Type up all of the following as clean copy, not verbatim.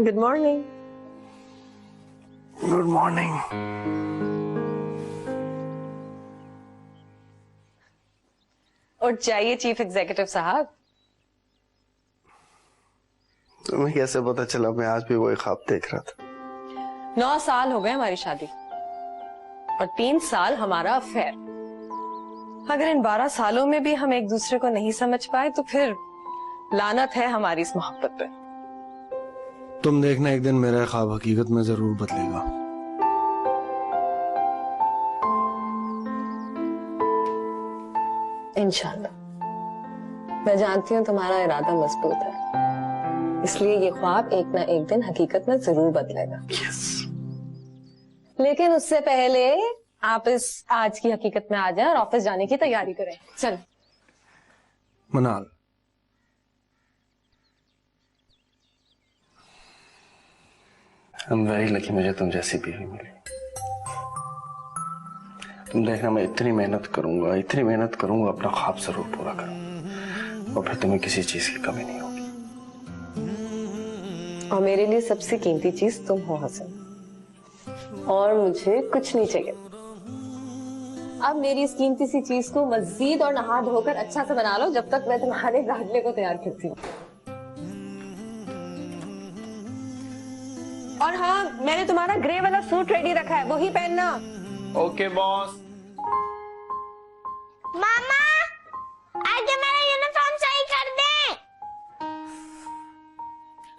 Good morning. Good morning. उठ जाइए chief executive साहब। तुम्हें कैसे पता चला? मैं आज भी वही ख्वाब देख रहा था। 9 साल हो गए हमारी शादी और 3 साल हमारा अफेयर। अगर इन 12 सालों में भी हम एक दूसरे को नहीं समझ पाए तो फिर लानत है हमारी इस मोहब्बत पे। तुम देखना, एक दिन मेरा ख्वाब हकीकत में जरूर बदलेगा। इंशाल्लाह। मैं जानती हूँ तुम्हारा इरादा मजबूत है, इसलिए ये ख्वाब एक ना एक दिन हकीकत में जरूर बदलेगा। yes. लेकिन उससे पहले आप इस आज की हकीकत में आ जाएं और ऑफिस जाने की तैयारी करें। चल मनाल, I'm very lucky मुझे तुम जैसी बीवी मिली। तुम देखना, मैं इतनी मेहनत करूंगा अपना ख्वाब जरूर पूरा करूंगा और फिर तुम्हें किसी चीज की कमी नहीं होगी। और मेरे लिए सबसे कीमती चीज तुम हो हसन, और मुझे कुछ नहीं चाहिए। अब मेरी इस कीमती सी चीज को मजीद और नहा धोकर अच्छा से बना लो जब तक मैं तुम्हारे गाड़ने को तैयार करती हूँ। और हाँ, मैंने तुम्हारा ग्रे वाला सूट रेडी रखा है, वही पहनना। Okay boss. मामा, आगे मेरा यूनिफॉर्म सही कर दे।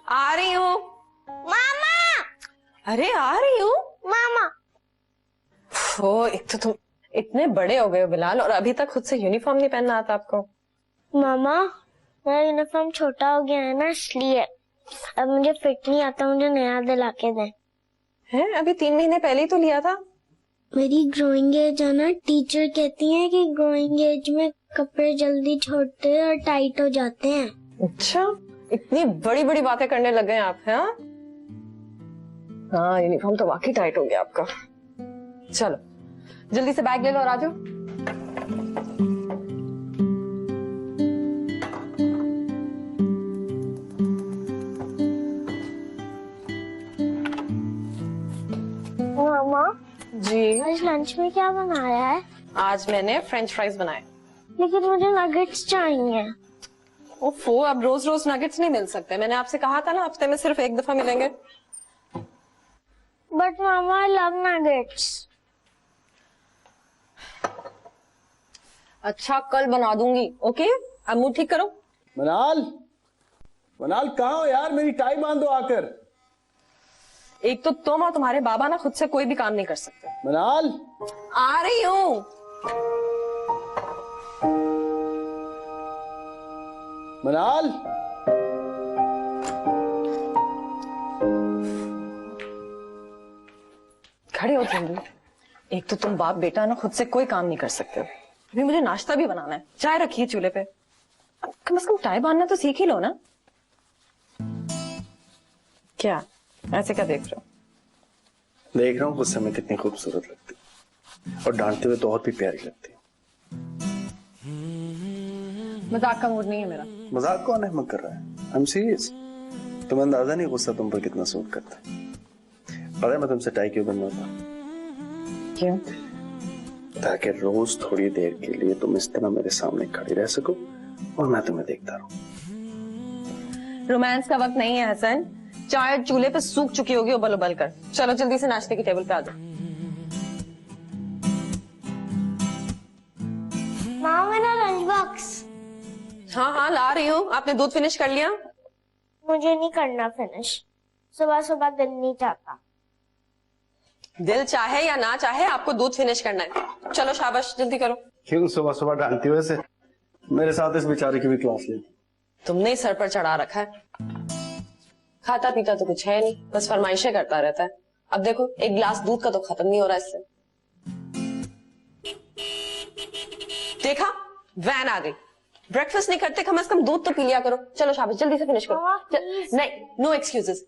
आ रही हूँ मामा। अरे आ रही हूँ मामा। ओ, एक तो तुम इतने बड़े हो गए हो बिलाल, और अभी तक खुद से यूनिफॉर्म नहीं पहनना आता आपको। मामा, मेरा यूनिफॉर्म छोटा हो गया है ना, इसलिए अब मुझे फिट नहीं आता, मुझे नया दिला के दे। है? अभी 3 महीने पहले ही तो लिया था। मेरी ग्रोइंग एज है ना, टीचर कहती है कि ग्रोइंग एज में कपड़े जल्दी छोटे और टाइट हो जाते हैं। अच्छा, इतनी बड़ी बड़ी बातें करने लग गए आप। हैं? हाँ, यूनिफॉर्म तो वाकई टाइट हो गया आपका। चलो जल्दी से बैग ले लो और आ जाओ। मामा जी, आज लंच में क्या बनाया है? आज मैंने फ्रेंच फ्राइज बनाए। लेकिन मुझे नगेट्स चाहिए। ओफो, अब रोज रोज नगेट्स नहीं मिल सकते। मैंने आपसे कहा था ना, हफ्ते में सिर्फ एक दफा मिलेंगे। But mama, I love nuggets. अच्छा, कल बना दूंगी। ओके, अब मुंह ठीक करो। मनाल, मनाल कहाँ हो यार? मेरी टाई बांध दो आकर। एक तो तुम और तुम्हारे बाबा ना खुद से कोई भी काम नहीं कर सकते। मनाल, आ रही हूँ। मनाल। खड़े हो जल्दी। एक तो तुम बाप बेटा ना खुद से कोई काम नहीं कर सकते। अभी मुझे नाश्ता भी बनाना है, चाय रखी है चूल्हे पे। अब कम से कम टाई बांधना तो सीख ही लो ना। क्या ऐसे क्या देख रहे हो? देख रहा हूँ उस समय कितनी खूबसूरत लगती और डांटते हुए तो और भी प्यारी लगती। मजाक का मूड नहीं है मेरा। मजाक कौन है कर रहा है? I am serious. तुम्हें अंदाजा नहीं गुस्सा तुम पर कितना सूट करता है। पता है मैं तुमसे टाई क्यों बनवाता? क्यों? ताकि रोज थोड़ी देर के लिए तुम इस तरह मेरे सामने खड़ी रह सको और मैं तुम्हें देखता रहूं। रोमांस का वक्त नहीं है हसन। चाय चूल्हे पे सूख चुकी होगी उबल उबल कर। चलो जल्दी से नाश्ते की टेबल पे आ जाओ। मामा, मेरा लंच बॉक्स। हाँ हाँ, ला रही हूँ। आपने दूध फिनिश कर लिया? मुझे नहीं करना फिनिश, सुबह सुबह दिल नहीं चाहता। दिल चाहे या ना चाहे, आपको दूध फिनिश करना है। चलो शाबाश, जल्दी करो। क्यों सुबह सुबह डांटती हुए से? मेरे साथ इस बेचारे की भी क्लास ली। तुमने ही सर पर चढ़ा रखा है। खाता पीता तो कुछ है नहीं, बस फरमाइशें करता रहता है। अब देखो, एक गिलास दूध का तो खत्म नहीं हो रहा इससे। देखा, वैन आ गई। ब्रेकफास्ट नहीं करते, कम से कम दूध तो पी लिया करो। चलो शाबाश, जल्दी से फिनिश करो। नहीं, नो एक्सक्यूजेस।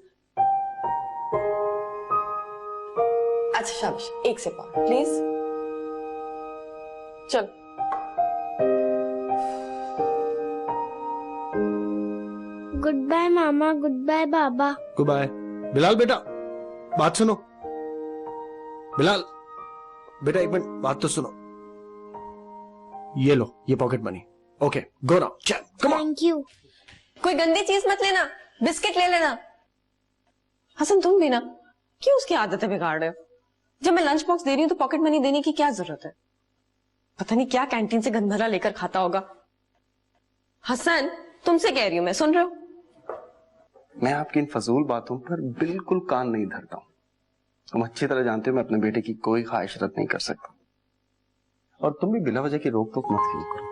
अच्छा शाबाश, एक सिप और प्लीज। चलो। गुड बाय मामा, गुड बाय बाबा। Good bye. बिलाल बेटा, बात सुनो। बिलाल बेटा, एक मिनट, बात तो सुनो। ये लो, ये pocket money. Okay, go now, चल, कम ऑन। Thank you. कोई गंदी चीज मत लेना, बिस्किट ले लेना। हसन तुम भी ना, क्यों उसकी आदतें बिगाड़ रहे हो? जब मैं लंच बॉक्स दे रही हूँ तो पॉकेट मनी देने की क्या जरूरत है? पता नहीं क्या कैंटीन से गंदभरा लेकर खाता होगा। हसन, तुमसे कह रही हूं मैं, सुन रहे हो? मैं आपकी इन फजूल बातों पर बिल्कुल कान नहीं धरता हूं। तुम अच्छी तरह जानते हो मैं अपने बेटे की कोई ख्वाहिश रद्द नहीं कर सकता, और तुम भी बिला वजह की रोक टोक मत किया करो।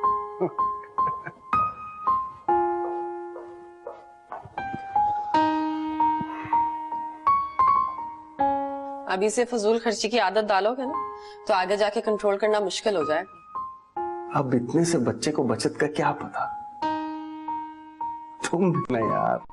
अभी से फजूल खर्ची की आदत डालोगे ना तो आगे जाके कंट्रोल करना मुश्किल हो जाएगा। अब इतने से बच्चे को बचत का क्या पता। तुम भी ना यार।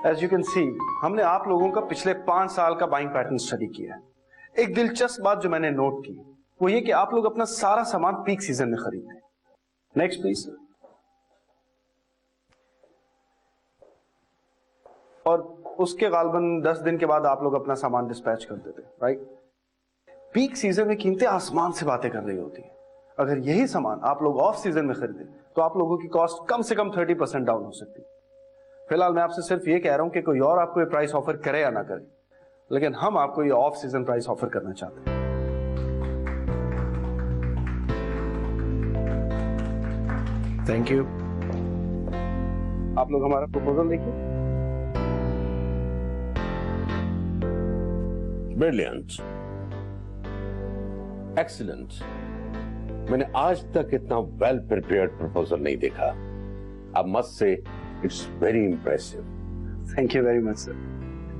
As you can see, हमने आप लोगों का पिछले 5 साल का बाइंग पैटर्न स्टडी किया है। एक दिलचस्प बात जो मैंने नोट की वो ये कि आप लोग अपना सारा सामान पीक सीजन में खरीदते हैं। Next please. और उसके गालबन 10 दिन के बाद आप लोग अपना सामान डिस्पैच कर देते, राइट? पीक सीजन में कीमतें आसमान से बातें कर रही होती हैं। अगर यही सामान आप लोग ऑफ सीजन में खरीदें तो आप लोगों की कॉस्ट कम से कम 30% डाउन हो सकती है। फिलहाल मैं आपसे सिर्फ ये कह रहा हूं कि कोई और आपको ये प्राइस ऑफर करे या ना करे, लेकिन हम आपको ये ऑफ सीजन प्राइस ऑफर करना चाहते हैं। Thank you. आप लोग हमारा प्रपोजल देखिए। Brilliant, excellent. मैंने आज तक इतना वेल प्रिपेयर्ड प्रपोजल नहीं देखा। अब must say it's very impressive. Thank you very much sir,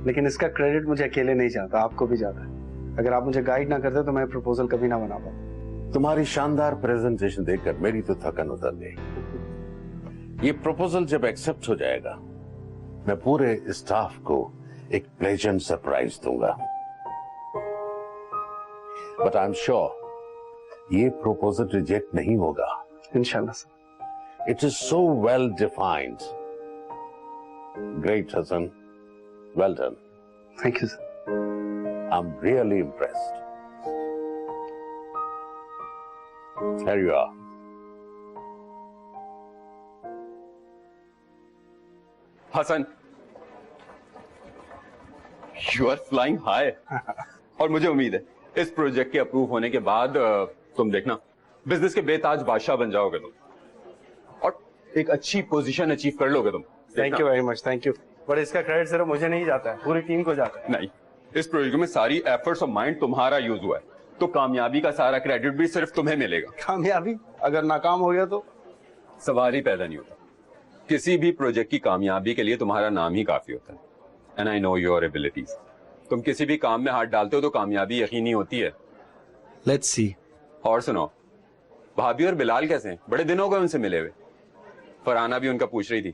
लेकिन इसका क्रेडिट मुझे अकेले नहीं जाता, आपको भी जाता है। अगर आप मुझे गाइड ना करते तो मैं प्रपोजल कभी ना बना पाता। तुम्हारी शानदार प्रेजेंटेशन देखकर मेरी तो थकन उतर गई। ये प्रपोजल जब एक्सेप्ट हो जाएगा मैं पूरे स्टाफ को एक प्लेजेंट सरप्राइज दूंगा। बट आई एम श्योर ये प्रपोजल रिजेक्ट नहीं होगा। इंशाल्लाह sir. It is so well defined. Great Hassan, well done. Thank you sir. I am really impressed. Here you are. Hassan, you are flying high. और मुझे उम्मीद है इस प्रोजेक्ट के अप्रूव होने के बाद तुम देखना बिजनेस के बेताज बादशाह बन जाओगे तुम, और एक अच्छी पोजीशन अचीव कर लोगे तुम। Thank you very much, thank you. But इसका क्रेडिट सिर्फ मुझे नहीं जाता है, पूरी टीम को जाता है। नहीं, इस प्रोजेक्ट में सारी एफर्ट्स और माइंड तुम्हारा यूज हुआ है, तो कामयाबी का सारा क्रेडिट भी सिर्फ तुम्हें मिलेगा। कामयाबी? अगर नाकाम हो गया तो? सवाल ही पैदा नहीं होता। किसी भी प्रोजेक्ट की कामयाबी के लिए तुम्हारा नाम ही काफी होता है। And I know your abilities. तुम किसी भी काम में हाथ डालते हो तो कामयाबी यकीनी होती है। Let's see. और सुनो, भाभी और बिलाल कैसे हैं? बड़े दिन हो गए उनसे मिले हुए। फरहाना भी उनका पूछ रही थी।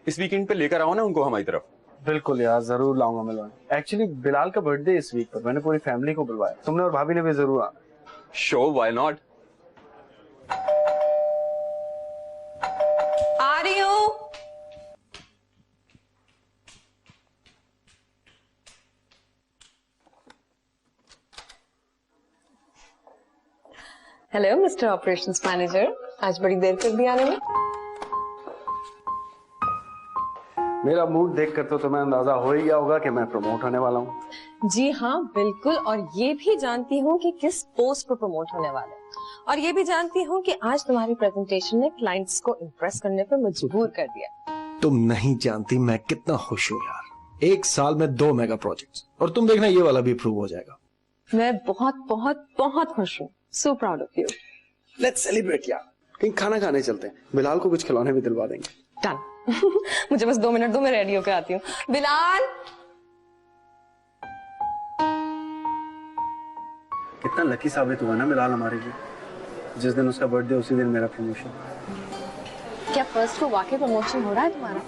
इस वीकेंड पे लेकर आओ ना उनको हमारी तरफ। बिल्कुल यार, जरूर लाऊंगा मिलवाने। एक्चुअली बिलाल का बर्थडे इस वीक पर, मैंने पूरी फैमिली को बुलवाया। तुमने और भाभी ने भी जरूर आना। Show, why not. आ रही हूं। हेलो मिस्टर ऑपरेशंस मैनेजर, आज बड़ी देर कर दी आने में। मेरा मूड देखकर तो तुम्हें अंदाजा हो ही गया होगा कि मैं प्रमोट होने वाला हूँ। जी हाँ बिल्कुल, और ये भी जानती हूँ कि किस पोस्ट पर प्रमोट होने वाले, और ये भी जानती हूँ कि आज तुम्हारी प्रेजेंटेशन ने क्लाइंट्स को इम्प्रेस करने पर मजबूर कर दिया। तुम नहीं जानती मैं कितना खुश हूँ यार। 1 साल में 2 मेगा प्रोजेक्ट्स, और तुम देखना ये वाला भी अप्रूव हो जाएगा। मैं बहुत बहुत बहुत खुश हूँ। So proud of you. Let's celebrate यार, कहीं खाना खाने चलते हैं, बिलाल को कुछ खिलौने भी दिलवा देंगे। डन। मुझे बस 2 मिनट दो, मैं रेडी होकर आती हूँ। बिलाल, कितना लकी साबित हुआ ना बिलाल हमारे लिए। जिस दिन उसका बर्थडे उसी दिन मेरा प्रमोशन। क्या फर्स्ट को वाकई प्रमोशन हो रहा है तुम्हारा?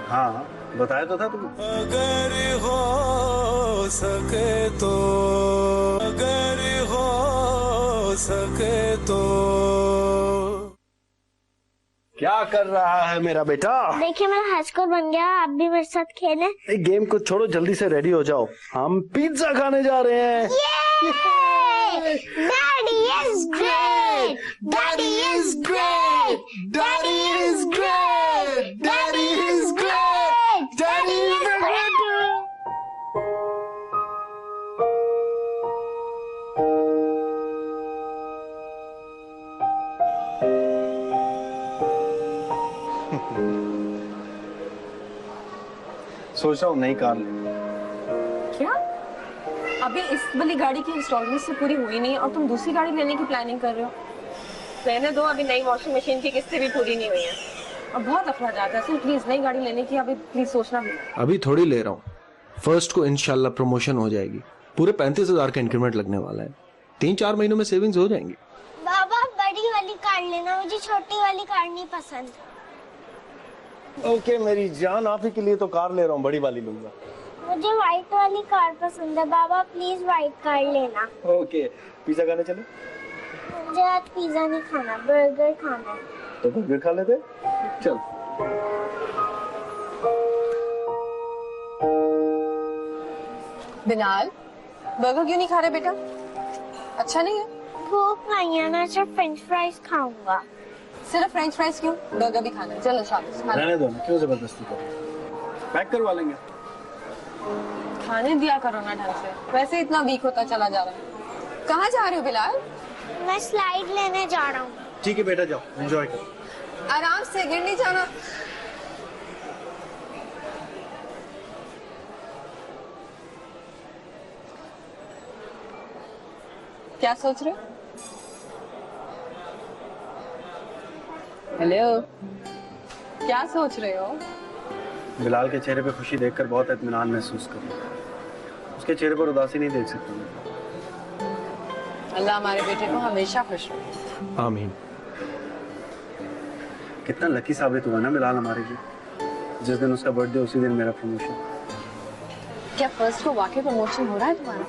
हाँ, बताया तो था तुम्हें। अगर हो सके तो, अगर हो सके तो। क्या कर रहा है मेरा बेटा? देखिए मेरा हाई स्कोर बन गया, आप भी मेरे साथ खेलें। गेम को छोड़ो, जल्दी से रेडी हो जाओ, हम पिज्जा खाने जा रहे हैं। Daddy is great! Daddy is great! Daddy is great! Daddy is great! Daddy is great! सोच रहा हूँ नई कार ले। क्या? अभी इस वाली गाड़ी की इंस्टॉलमेंट से पूरी हुई नहीं और तुम दूसरी गाड़ी लेने की प्लानिंग कर रहे हो? रहने दो, अभी नई वॉशिंग मशीन की किस्तें भी पूरी नहीं हुई हैं और बहुत अखरा जाता है। प्लीज नई गाड़ी लेने की अभी प्लीज सोचना भी। अभी थोड़ी ले रहा हूँ, फर्स्ट को इंशाल्लाह प्रमोशन हो जाएगी, पूरे 35,000 का इंक्रीमेंट लगने वाला है, 3-4 महीनों में सेविंग्स हो जाएंगी। बाबा बड़ी वाली कार लेना, मुझे छोटी वाली कार नहीं पसंद। ओके मेरी जान, आप ही के लिए तो कार ले रहा हूँ, बड़ी वाली लूंगा। मुझे व्हाइट वाली कार पसंद है, बाबा प्लीज व्हाइट कार लेना। ओके, पिज्जा खाने चले? मुझे आज पिज्जा नहीं खाना, बर्गर खाना है। तो बर्गर खा लेते, चल। बिलाल, बर्गर क्यों नहीं खा रहे बेटा? अच्छा नहीं है? भूख नहीं है, मैं सिर्फ फ्रेंच फ्राइज खाऊंगा। सिर्फ फ्रेंच फ्राइज क्यों? बर्गर भी खाना है। चलो शाबाश, खा लो। रहने दो ना, क्यों जबरदस्ती करो, पैक करवा लेंगे। खाने दिया करो ना ढंग से, वैसे इतना वीक होता चला जा रहा है। कहाँ जा रहे हो बिलाल? मैं स्लाइड लेने जा रहा हूँ। ठीक है बेटा, जाओ एंजॉय करो। आराम से, गिर नहीं जाना। क्या सोच रहे हो? हेलो, क्या सोच रहे हो? बिलाल के चेहरे पे खुशी देखकर बहुत इत्मीनान महसूस कर रहा हूं। उसके चेहरे पर उदासी नहीं देख सकता मैं। अल्लाह हमारे बेटे को हमेशा खुश रखे। आमीन। कितना लकी साबित हुआ ना बिलाल हमारे लिए। जिस दिन उसका बर्थडे उसी दिन मेरा प्रमोशन। क्या फर्स्ट को वाकई प्रमोशन हो रहा है तुम्हारा?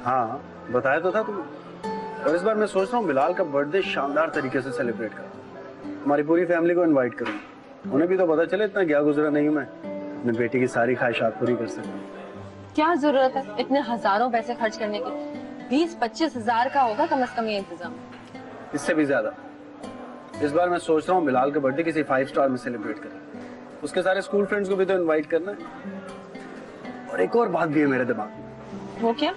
हाँ, बताया तो था तुम्हें। और इस बार मैं सोच रहा हूँ बिलाल का बर्थडे शानदार तरीके से सेलिब्रेट करूँ। हमारी पूरी फैमिली को इनवाइट करूँ, उन्हें भी तो पता चले इतना क्या गुजरा नहीं हूँ मैं, अपने बेटे की सारी ख्वाहिशात पूरी कर सकूं। क्या जरूरत है इतने हजारों पैसे खर्च करने की? 20-25 हजार का होगा कम से कम ये इंतजाम। इससे भी ज्यादा। इस बार मैं सोच रहा हूँ बिलाल का बर्थडे किसी 5 स्टार में सेलिब्रेट करें। उसके सारे स्कूल फ्रेंड्स को भी तो इनवाइट करना है। और एक और बात भी है मेरे दिमाग में। वो क्या?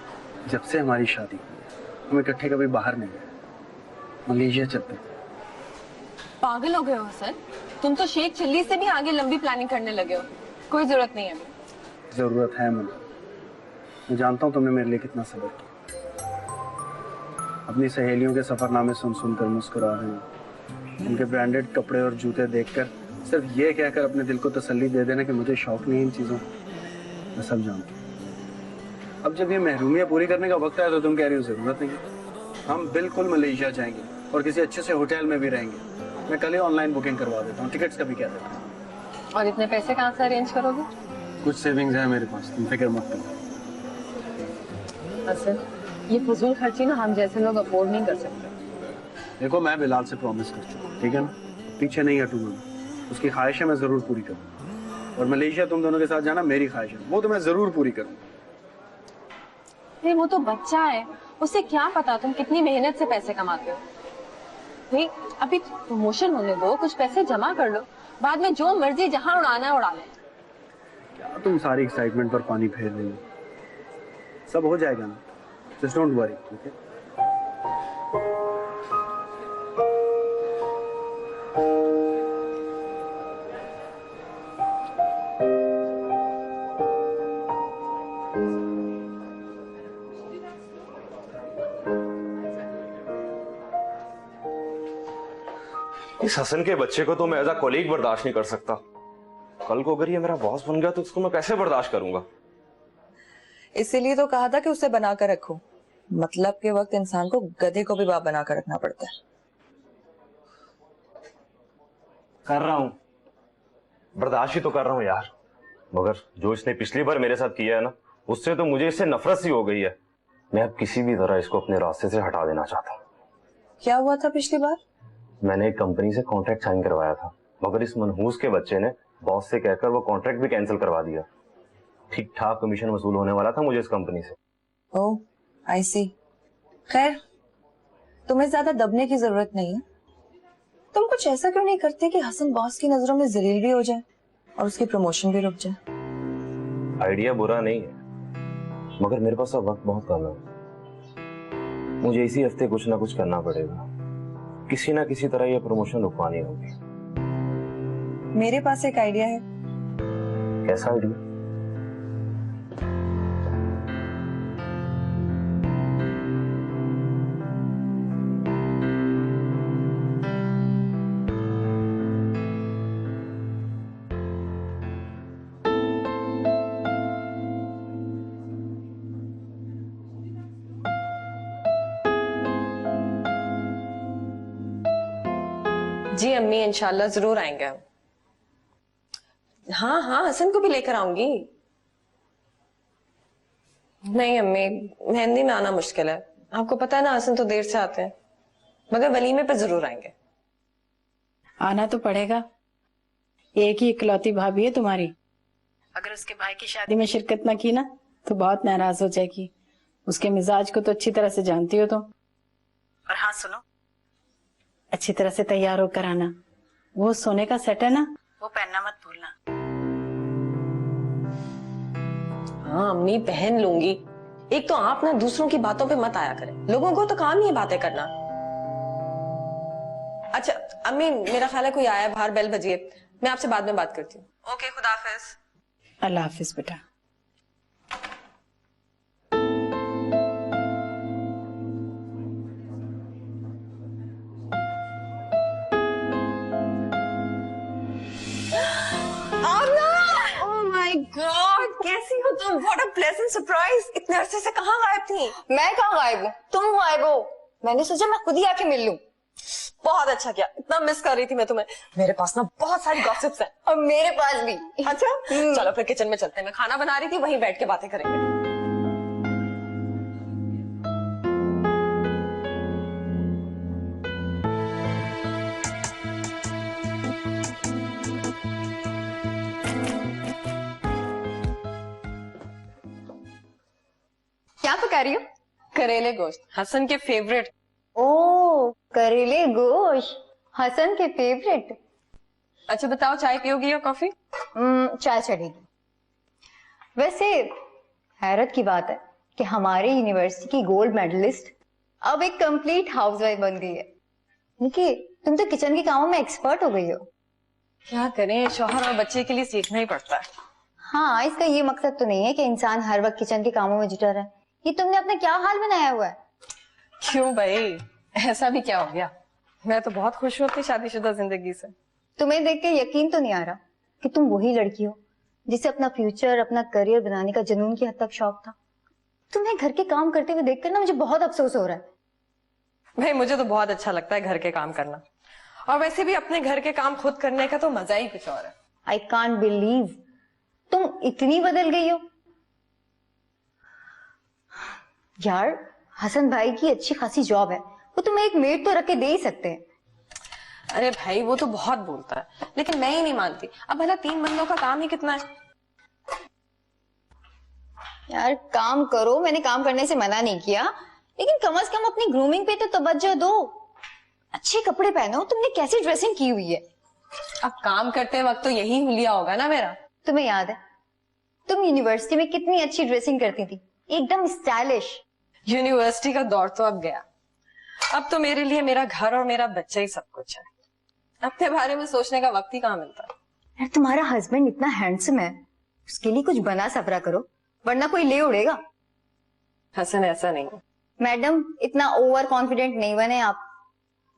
जब से हमारी शादी हुई है, हम इकट्ठे कभी बाहर नहीं गए। मलेशिया चलते थे। पागल हो गए हो सर? तुम तो शेख चिल्ली से भी आगे लंबी प्लानिंग करने लगे हो। कोई जरूरत नहीं है अभी। जरूरत है मुझे। मैं जानता हूँ तुमने मेरे लिए कितना सब्र किया। अपनी सहेलियों के सफरनामे सुन सुनकर मुस्कुरा रहे हो, उनके ब्रांडेड कपड़े और जूते देखकर सिर्फ ये कहकर अपने दिल को तसल्ली दे देना कि मुझे शौक नहीं इन चीजों। मैं सब जानता हूँ। अब जब ये महरूमियत पूरी करने का वक्त है तो तुम कह रही हो जरूरत नहीं है। हम बिल्कुल मलेशिया जाएंगे और किसी अच्छे से होटल में भी रहेंगे। मैं कल ही ऑनलाइन बुकिंग करवा देता हूँ, टिकट्स का भी कह देता हूँ। और इतने पैसे कहाँ से अरेंज करोगे? कुछ सेविंग्स है मेरे पास, तुम फिक्र मत करो। असल ये फजूल खर्ची ना हम जैसे लोग अफोर्ड नहीं कर सकते। देखो मैं बिलाल से प्रॉमिस कर चुका हूँ, ठीक है ना? पीछे नहीं हटूंगा मैं। उसकी ख्वाहिशें मैं जरूर पूरी करूँगा। और मलेशिया तुम दोनों के साथ जाना मेरी ख्वाहिश है, वो तो मैं जरूर पूरी करूँगा। वो तो बच्चा है, उसे क्या पता तुम कितनी मेहनत से पैसे कमाते हो। भाई अभी प्रमोशन होने दो, कुछ पैसे जमा कर लो, बाद में जो मर्जी जहाँ उड़ाना है उड़ा ले। क्या तुम सारी एक्साइटमेंट पर पानी फेर रही हो? सब हो जाएगा ना, जस्ट डोंट वरी, ओके? इस हसन के बच्चे को तो मैं एज अ कोलीग बर्दाश्त नहीं कर सकता। कल को अगर ये मेरा बॉस बन गया तो उसको मैं कैसे बर्दाश्त करूंगा? इसीलिए तो कहा था कि उसे बना कर रखो। मतलब के वक्त इंसान को गधे को भी बाप बना कर रखना पड़ता है। कर रहा हूं, बर्दाश्त ही तो कर रहा हूं यार। मगर जो इसने पिछली बार मेरे साथ किया है ना, उससे तो मुझे इससे नफरत सी हो गई है। मैं अब किसी भी तरह इसको अपने रास्ते से हटा देना चाहता हूँ। क्या हुआ था पिछली बार? मैंने एक कंपनी से कॉन्ट्रैक्ट साइन करवाया था, मगर इस मनहूस के बच्चे ने बॉस से कहकर वो कॉन्ट्रैक्ट भी कैंसिल करवा दिया। ठीक ठाक कमीशन वसूल होने वाला था मुझे इस कंपनी से। ओह, आई सी। खैर, तुम्हें ज्यादा दबने की जरूरत नहीं है। तुम कुछ ऐसा क्यों नहीं करते कि हसन बॉस की नजरों में जलील भी हो जाए और उसकी प्रमोशन भी रुक जाए? आइडिया बुरा नहीं है, मगर मेरे पास अब वक्त बहुत कम है। मुझे इसी हफ्ते कुछ ना कुछ करना पड़ेगा। किसी ना किसी तरह यह प्रमोशन रुकवानी होगी। मेरे पास एक आइडिया है। कैसा आइडिया? जी अम्मी, इंशाल्लाह जरूर आएंगे हम। हाँ हाँ, हसन को भी लेकर आऊंगी। नहीं अम्मी, मेहंदी में आना मुश्किल है। आपको पता है ना, हसन तो देर से आते हैं। मगर वलीमे पर जरूर आएंगे। आना तो पड़ेगा, एक ही इकलौती भाभी है तुम्हारी। अगर उसके भाई की शादी में शिरकत न की ना तो बहुत नाराज हो जाएगी। उसके मिजाज को तो अच्छी तरह से जानती हो तुम। और हाँ सुनो, अच्छी तरह से तैयार होकर आना। वो सोने का सेट है ना, वो पहनना मत भूलना। हाँ अम्मी, पहन लूंगी। एक तो आप ना दूसरों की बातों पे मत आया करें। लोगों को तो काम ही है बातें करना। अच्छा अम्मी, मेरा ख्याल है कोई आया है बाहर, बेल बजी है। मैं आपसे बाद में बात करती हूँ। ओके, खुदा हाफिज। अल्लाह हाफिज बेटा। गॉड, कैसी हो तुम? What a pleasant surprise. इतने अरसे से कहाँ गायब थी? मैं कहाँ गायब हूँ? तुम गायब हो। मैंने सोचा मैं खुद ही आके मिल लूं। बहुत अच्छा किया, इतना मिस कर रही थी मैं तुम्हें। मेरे पास ना बहुत सारी गॉसिप्स हैं। और मेरे पास भी। अच्छा चलो फिर किचन में चलते हैं। मैं खाना बना रही थी, वहीं बैठ के बातें करेंगे। क्या पका रही हो? करेले गोश्त, हसन के फेवरेट। ओ, करेले गोश्त हसन के फेवरेट। अच्छा बताओ, चाय पियोगी या कॉफी? चाय चढ़ेगी। वैसे हैरत की बात है कि हमारे यूनिवर्सिटी की गोल्ड मेडलिस्ट अब एक कंप्लीट हाउसवाइफ बन गई है। निकी, तुम तो किचन के कामों में एक्सपर्ट हो गई हो। क्या करें, शौहर और बच्चे के लिए सीखना ही पड़ता है। हाँ, इसका ये मकसद तो नहीं है कि इंसान हर वक्त किचन के कामों में जुटा रहे। ये तुमने अपना क्या हाल बनाया हुआ है? क्यों भाई, ऐसा भी क्या हो गया? मैं तो बहुत खुश हूँ अपनी शादीशुदा जिंदगी से। तुम्हें देख के यकीन तो नहीं आ रहा कि तुम वही लड़की हो जिसे अपना फ्यूचर, अपना करियर बनाने का जुनून की हद तक शौक था। तुम्हें घर के काम करते हुए देखकर ना मुझे बहुत अफसोस हो रहा है। भाई मुझे तो बहुत अच्छा लगता है घर के काम करना, और वैसे भी अपने घर के काम खुद करने का तो मजा ही कुछ और है। आई कांट बिलीव तुम इतनी बदल गई हो। यार, हसन भाई की अच्छी खासी जॉब है, वो तुम्हें एक मेड तो रख के दे ही सकते हैं। अरे भाई, वो तो बहुत बोलता है, लेकिन मैं ही नहीं मानती। अब भला 3 बंदों का काम ही कितना है? यार काम करो, मैंने काम करने से मना नहीं किया, लेकिन कम से कम अपनी ग्रूमिंग पे तो तवज्जो दो। अच्छे कपड़े पहनो। तुमने कैसी ड्रेसिंग की हुई है? अब काम करते वक्त तो यही हुलिया होगा ना मेरा। तुम्हें याद है तुम यूनिवर्सिटी में कितनी अच्छी ड्रेसिंग करती थी, एकदम स्टाइलिश। यूनिवर्सिटी का दौर तो अब गया। अब तो मेरे लिए मेरा घर और मेरा बच्चा ही सब कुछ है। अपने बारे में सोचने का वक्त ही कहाँ मिलता है। यार, तुम्हारा हस्बैंड इतना हैंडसम है, उसके लिए कुछ बना सपरा करो, वरना कोई ले उड़ेगा। हसन ऐसा नहीं है। मैडम, इतना ओवर कॉन्फिडेंट नहीं बने आप।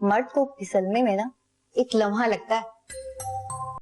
मर्द को फिसलने में ना एक लम्हा लगता है।